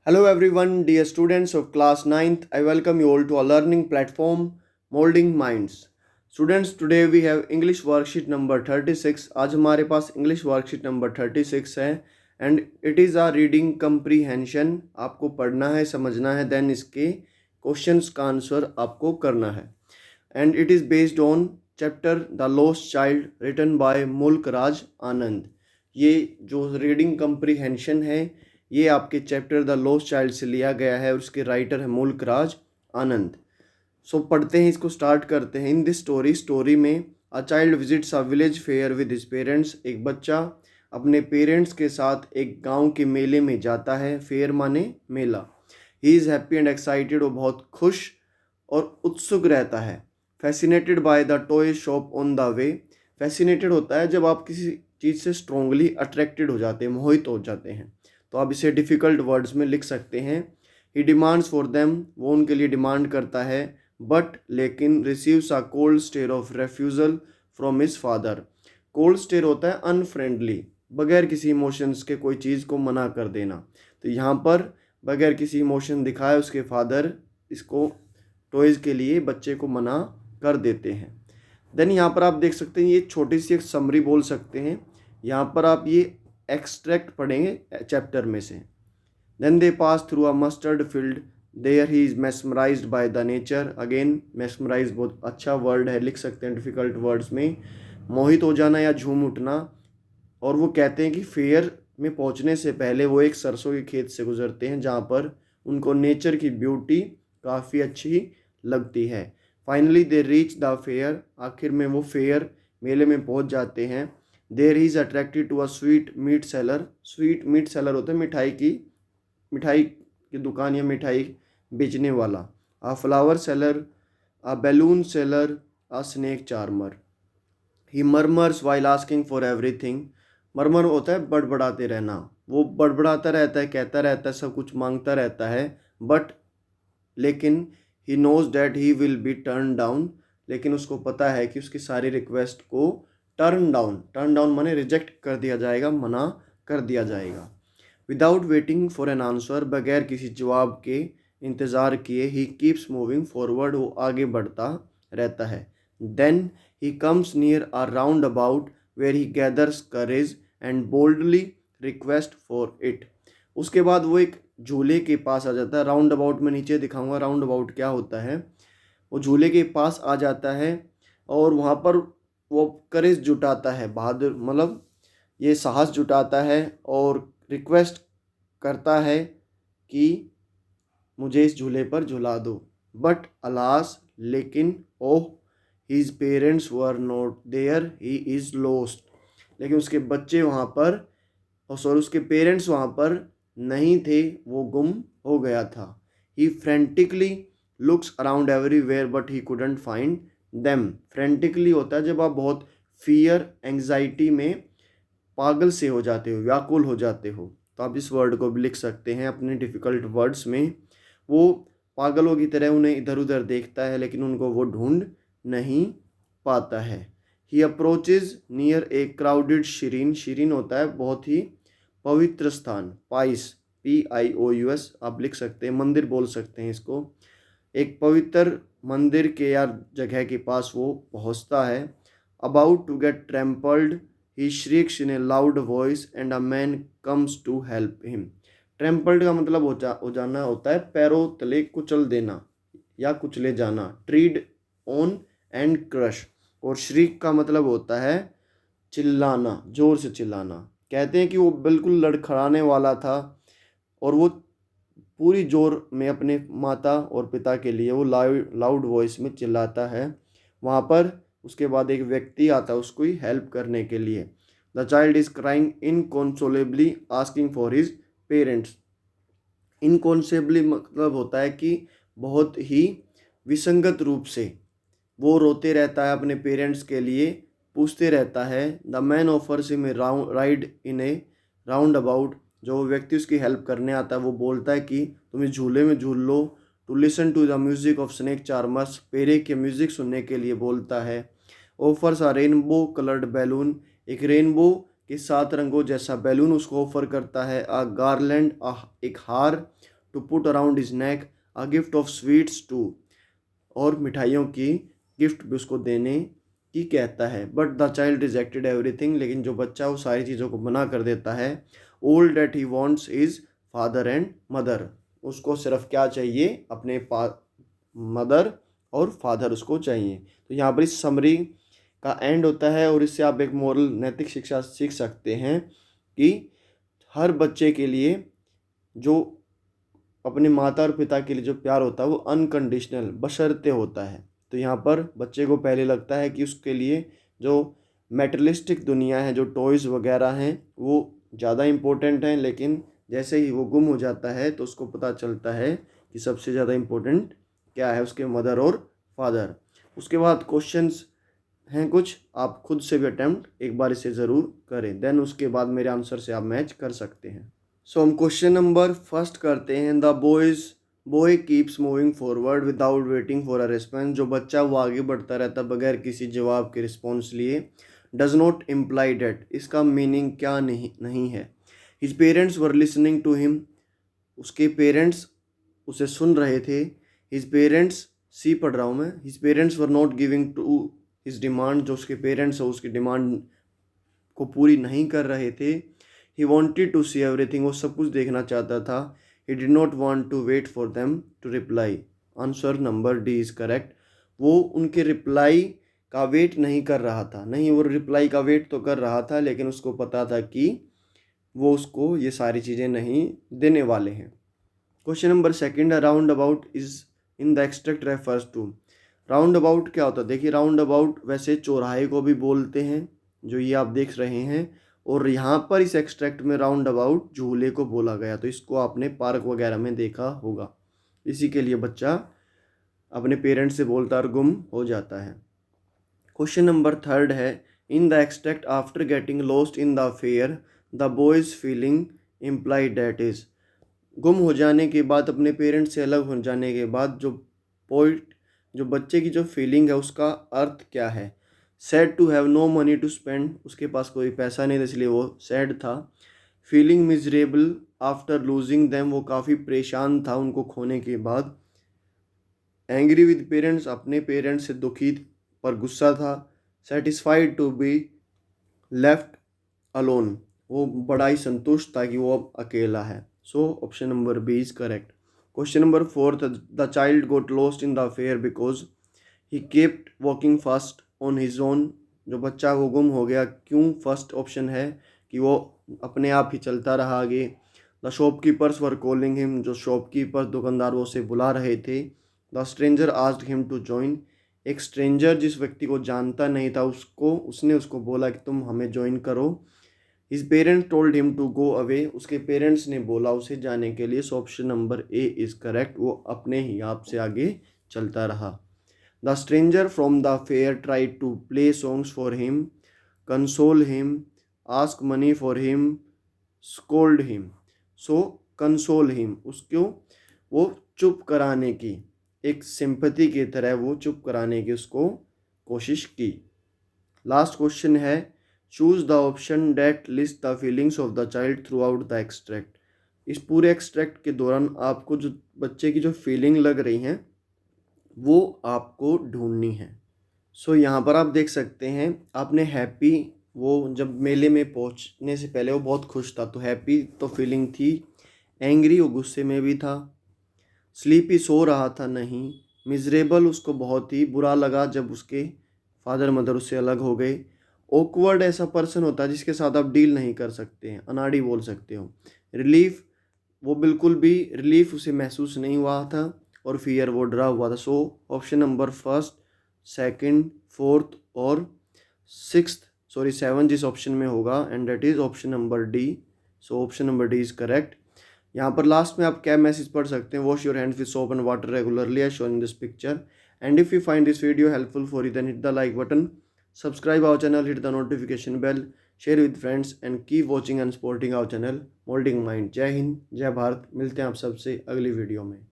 Hello everyone, dear students of class ninth. I welcome you all to our learning platform Molding Minds. Students, today we have English worksheet number 36. आज हमारे पास English worksheet number 36 है and it is a reading comprehension. आपको पढ़ना है, समझना है, then इसके questions का आंसर आपको करना है. And it is based on chapter The Lost Child written by मुल्क राज आनंद. ये जो रीडिंग कम्प्रीहेंशन है ये आपके चैप्टर द लॉस्ट चाइल्ड से लिया गया है और उसके राइटर है मुल्क राज आनंद. सो पढ़ते हैं, इसको स्टार्ट करते हैं. इन दिस स्टोरी में a child visits a village fair with his parents. एक बच्चा अपने पेरेंट्स के साथ एक गांव के मेले में जाता है. फेयर माने मेला. He is happy and excited. वो बहुत खुश और उत्सुक रहता है. Fascinated by the toy shop on the way. Fascinated होता है जब आप किसी चीज़ से स्ट्रोंगली अट्रैक्टेड हो जाते हैं, मोहित हो जाते हैं. तो आप इसे डिफ़िकल्ट वर्ड्स में लिख सकते हैं. He demands for them. वो उनके लिए डिमांड करता है. बट लेकिन receives a cold stare of refusal from his father. Cold stare होता है अनफ्रेंडली, बगैर किसी इमोशंस के कोई चीज़ को मना कर देना. तो यहाँ पर बगैर किसी इमोशन दिखाए उसके फादर इसको टॉयज़ के लिए बच्चे को मना कर देते हैं. देन यहाँ पर आप देख सकते हैं, ये छोटी सी एक समरी बोल सकते हैं. यहाँ पर आप ये एक्सट्रैक्ट पढ़ेंगे चैप्टर में से. Then they pass through a mustard field. There he is mesmerised by the nature. Again mesmerise बहुत अच्छा वर्ड है, लिख सकते हैं डिफ़िकल्ट वर्ड्स में. मोहित हो जाना या झूम उठना. और वो कहते हैं कि फेयर में पहुंचने से पहले वो एक सरसों के खेत से गुजरते हैं जहाँ पर उनको नेचर की ब्यूटी काफ़ी अच्छी लगती है. Finally they reach the fair. आखिर में वो फेयर मेले में पहुंच जाते हैं. There he is attracted to a sweet meat seller. Sweet meat seller होता है मिठाई की दुकान या मिठाई बेचने वाला. A flower seller, a balloon seller, a snake charmer. He murmurs while asking for everything. Murmur होता है बड़बड़ाते रहना. वो बड़बड़ाता रहता है, कहता रहता है, सब कुछ मांगता रहता है. बट लेकिन he knows that he will be turn down. लेकिन उसको पता है कि उसकी सारी रिक्वेस्ट को टर्न डाउन माने रिजेक्ट कर दिया जाएगा, मना कर दिया जाएगा. Without waiting for an answer. बगैर किसी जवाब के इंतज़ार किए. He keeps moving forward. वो आगे बढ़ता रहता है. Then he comes near a roundabout where he gathers courage and boldly request for it. उसके बाद वो एक झूले के पास आ जाता है. राउंड अबाउट में नीचे दिखाऊंगा राउंड अबाउट क्या होता है. वो झूले के पास आ जाता है और वहाँ पर वो करेज जुटाता है, बहादुर मतलब ये साहस जुटाता है और रिक्वेस्ट करता है कि मुझे इस झूले पर झुला दो. बट अलास, लेकिन oh, his parents were not there. He is lost. लेकिन उसके बच्चे वहाँ पर, और सॉरी उसके पेरेंट्स वहाँ पर नहीं थे, वो गुम हो गया था. He frantically looks around everywhere but he couldn't find them. Frantically होता है जब आप बहुत फियर एंग्जाइटी में पागल से हो जाते हो, व्याकुल हो जाते हो. तो आप इस वर्ड को भी लिख सकते हैं अपने डिफ़िकल्ट वर्ड्स में. वो पागलों की तरह उन्हें इधर उधर देखता है लेकिन उनको वो ढूंढ नहीं पाता है. He approaches near a crowded shrine. Shrine होता है बहुत ही पवित्र स्थान. पाइस, PIOUS आप लिख सकते हैं, मंदिर बोल सकते हैं इसको. एक पवित्र मंदिर के या जगह के पास वो पहुंचता है. About to get trampled he shrieks in a loud voice and a man comes to help him. Trampled का मतलब हो जाना होता है पैरों तले कुचल देना या कुचले जाना. ट्रीड ऑन एंड क्रश. और श्रीक का मतलब होता है चिल्लाना, जोर से चिल्लाना. कहते हैं कि वो बिल्कुल लड़खड़ाने वाला था और वो पूरी जोर में अपने माता और पिता के लिए वो लाउड वॉइस में चिल्लाता है. वहाँ पर उसके बाद एक व्यक्ति आता है उसको ही हेल्प करने के लिए. The child is crying inconsolably asking for his parents. Inconsolably मतलब होता है कि बहुत ही विसंगत रूप से वो रोते रहता है अपने पेरेंट्स के लिए, पूछते रहता है. The man offers him a ride in A round about. जो व्यक्ति उसकी हेल्प करने आता है वो बोलता है कि तुम इस झूले में झूल लो. To listen to the music of snake charmers. पेरे के म्यूज़िक सुनने के लिए बोलता है. Offers a rainbow coloured balloon. एक रेनबो के 7 रंगों जैसा बैलून उसको ऑफर करता है. अ गार्लैंड, एक हार. To put around his neck, a gift of sweets too, और मिठाइयों की गिफ्ट भी उसको देने की कहता है। But the child rejected everything, लेकिन जो बच्चा वो सारी चीज़ों को मना कर देता है। All that he wants is father and mother, उसको सिर्फ क्या चाहिए, अपने मदर और फादर उसको चाहिए। तो यहाँ पर इस समरी का एंड होता है और इससे आप एक मोरल नैतिक शिक्षा सीख सकते हैं कि हर बच्चे के लिए जो अपने माता और पिता के लिए जो प्यार होता है वो अनकंडीशनल बशर्ते होता है। तो यहाँ पर बच्चे को पहले लगता है कि उसके लिए जो मेटलिस्टिक दुनिया है, जो टॉयज़ वगैरह हैं, वो ज़्यादा इम्पोर्टेंट हैं, लेकिन जैसे ही वो गुम हो जाता है तो उसको पता चलता है कि सबसे ज़्यादा इम्पोर्टेंट क्या है, उसके मदर और फादर। उसके बाद क्वेश्चंस हैं कुछ, आप खुद से भी अटेम्प्ट एक बार इसे ज़रूर करें, देन उसके बाद मेरे आंसर से आप मैच कर सकते हैं। सो हम क्वेश्चन नंबर फर्स्ट करते हैं। The boy keeps moving forward without waiting for a response, जो बच्चा वो आगे बढ़ता रहता बगैर किसी जवाब के रिस्पॉन्स लिए। डज नॉट इम्प्लाई डेट, इसका मीनिंग क्या नहीं है। His parents were listening to him, उसके पेरेंट्स उसे सुन रहे थे। हिज पेरेंट्स, सी पढ़ रहा हूँ मैं, his parents were not giving to his demand, जो उसके पेरेंट्स हो उसकी डिमांड को पूरी नहीं कर रहे थे। He wanted to see everything, वो सब कुछ देखना चाहता था। He did not want to wait for them to reply, answer number D is correct. वो उनके रिप्लाई का वेट नहीं कर रहा था, नहीं वो रिप्लाई का वेट तो कर रहा था, लेकिन उसको पता था कि वो उसको ये सारी चीज़ें नहीं देने वाले हैं। Question number second, roundabout is in the extract refers to. Roundabout क्या होता है, देखिए राउंड अबाउट वैसे चौराहे को भी बोलते हैं, जो ये आप देख रहे हैं, और यहाँ पर इस एक्सट्रैक्ट में राउंड अबाउट झूले को बोला गया, तो इसको आपने पार्क वगैरह में देखा होगा। इसी के लिए बच्चा अपने पेरेंट्स से बोलता और गुम हो जाता है। क्वेश्चन नंबर थर्ड है, इन the extract after getting lost in the fair the boys feeling imply that is, गुम हो जाने के बाद, अपने पेरेंट्स से अलग हो जाने के बाद जो पॉइंट, जो बच्चे की जो फीलिंग है उसका अर्थ क्या है। Sad to have no money to spend, उसके पास कोई पैसा नहीं था इसलिए वो सैड था। Feeling miserable after losing them, वो काफ़ी परेशान था उनको खोने के बाद। एंग्री विद पेरेंट्स, अपने पेरेंट्स से दुखी पर गुस्सा था। Satisfied to be left alone, वो बड़ा ही संतुष्ट था कि वो अब अकेला है। So option number B is correct. Question number fourth, the child got lost in the fair because he kept walking fast on his own, जो बच्चा वो गुम हो गया क्यों, फर्स्ट ऑप्शन है कि वो अपने आप ही चलता रहा आगे। The shopkeepers were calling him, जो शॉपकीपर दुकानदार वो उसे बुला रहे थे। The stranger asked him to join, एक स्ट्रेंजर जिस व्यक्ति को जानता नहीं था उसने उसको बोला कि तुम हमें ज्वाइन करो। His parents told him to go away, उसके पेरेंट्स ने बोला उसे जाने के लिए। So option number A is correct, वो अपने ही आप से आगे चलता रहा। The stranger from the fair tried to play songs for him, console him, ask money for him, scold him. So console him, उसको वो चुप कराने की, एक सिंपैथी की तरह वो चुप कराने की उसको कोशिश की। लास्ट क्वेश्चन है, choose the option that list the feelings of the child throughout the extract. इस पूरे एक्सट्रैक्ट के दौरान आपको जो बच्चे की जो फीलिंग लग रही हैं वो आपको ढूंढनी है। सो यहाँ पर आप देख सकते हैं, आपने हैप्पी, वो जब मेले में पहुँचने से पहले वो बहुत खुश था, तो हैप्पी तो फीलिंग थी। एंग्री, वो गुस्से में भी था। स्लीपी, सो रहा था नहीं। मिजरेबल, उसको बहुत ही बुरा लगा जब उसके फादर मदर उससे अलग हो गए। ऑकवर्ड, ऐसा पर्सन होता है जिसके साथ आप डील नहीं कर सकते हैं, अनाड़ी बोल सकते हो। रिलीफ, वो बिल्कुल भी रिलीफ उसे महसूस नहीं हुआ था। और फियर, वो डरा हुआ था। So option number first, second, fourth और सेवन जिस ऑप्शन में होगा, and that is option number D. So option number D is correct. यहाँ पर लास्ट में आप क्या मैसेज पढ़ सकते हैं, wash your hands with soap and water regularly as shown in this picture, and if you find this video helpful for you then hit the like button, subscribe our channel, hit the notification bell, share with friends and keep watching and supporting our channel Moulding Mind. Jai Hind, जय भारत। मिलते हैं आप सबसे अगली video में।